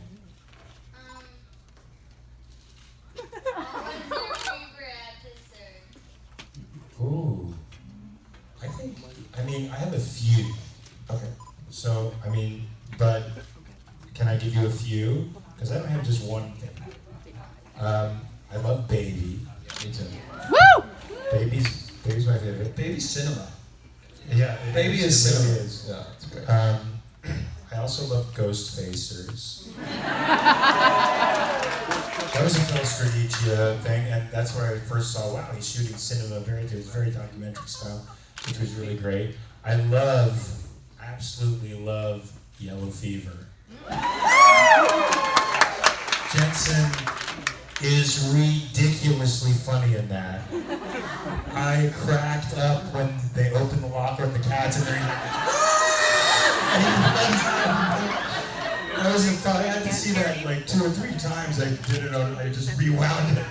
What was your favorite episode? Ooh. I have a few. Okay. So, but can I give you a few? because I don't have just one thing. I love Baby. Me too. Woo! Baby's my favorite. Baby cinema. Yeah, Baby is it really cinema. is. Yeah, it's great. I also love Ghost Facers. That was a Phil Stradicia thing, and that's where I first saw, wow, he's shooting cinema very documentary style, which was really great. I absolutely love Yellow Fever. Jensen is ridiculously funny in that. I cracked up when they opened the locker and the cat's in there. I was in fun. I had to see that like 2 or 3 times. I just rewound it.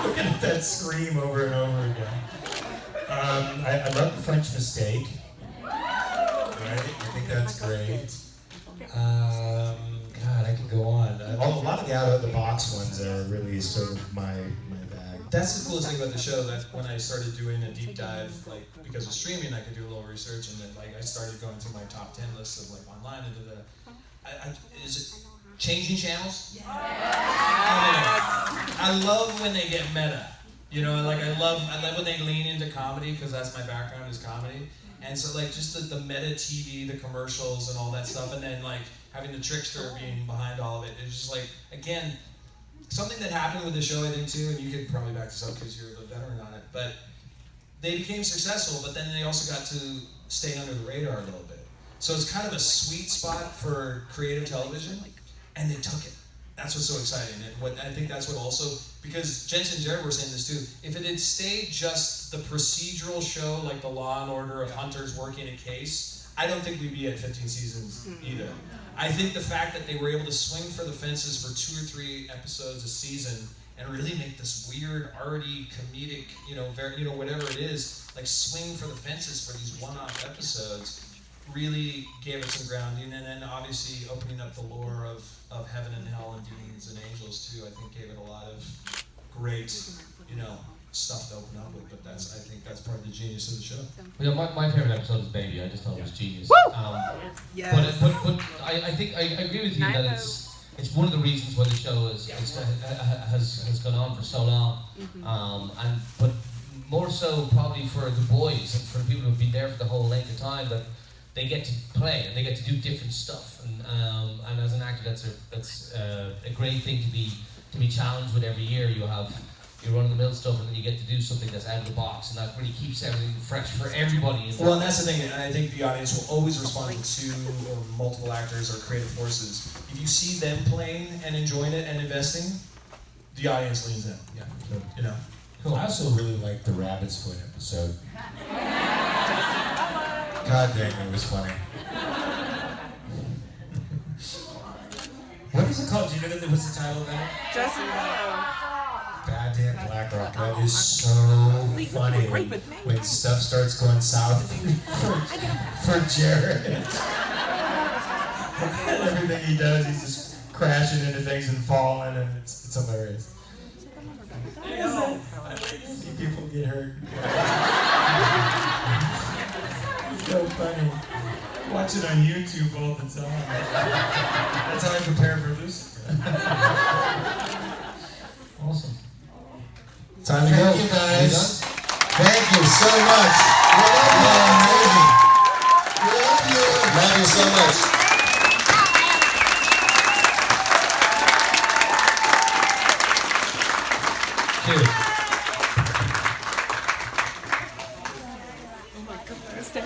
Looking at that scream over and over again. I love The French Mistake. Right? I think that's great. God, I could go on. A lot of the out-of-the-box ones are really sort of my bag. That's the coolest thing about the show. That when I started doing a deep dive, like because of streaming, I could do a little research, and then like I started going through my top 10 lists of like online into the. Is it changing channels? Yeah. I love when they get meta. You know, like I love when they lean into comedy because that's my background is comedy, and so like just the meta TV, the commercials, and all that stuff, and then like having the trickster being behind all of it. It's just like again. Something that happened with the show, I think, too, and you could probably back this up because you're the veteran on it, but they became successful, but then they also got to stay under the radar a little bit. So it's kind of a sweet spot for creative television, and they took it. That's what's so exciting. And what I think that's what also, because Jensen and Jared were saying this too, if it had stayed just the procedural show, like the Law and Order of hunters working a case, I don't think we'd be at 15 seasons either. I think the fact that they were able to swing for the fences for 2 or 3 episodes a season and really make this weird, arty, comedic, whatever it is, like swing for the fences for these one-off episodes, really gave it some grounding. And then obviously opening up the lore of heaven and hell and demons and angels too, I think gave it a lot of great, stuff to open up with, but I think that's part of the genius of the show. Yeah, my favorite episode is Baby. I just thought it was genius. Yes. But I think I agree with you that it's one of the reasons why the show has gone on for so long, but more so probably for the boys and for the people who've been there for the whole length of time, that they get to play and they get to do different stuff, and as an actor, that's a great thing to be challenged with every year. You have your run-of-the-mill stuff, and then you get to do something that's out of the box, and that really keeps everything fresh for everybody. Well, and that's the thing, and I think the audience will always respond to 2 or multiple actors or creative forces. If you see them playing and enjoying it and investing, the audience leans in. Yeah, Cool. I also really liked the Rabbit's Foot episode. God dang, it was funny. What is it called? Do you know what's the title of that? Just Goddamn Black Rock. That is so funny when stuff starts going south for Jared. Everything he does, he's just crashing into things and falling, and it's hilarious. I like to see people get hurt. It's so funny. Watch it on YouTube all the time. That's how I prepare for Lucifer. Awesome. Time to go. Thank you, guys. Thank you so much.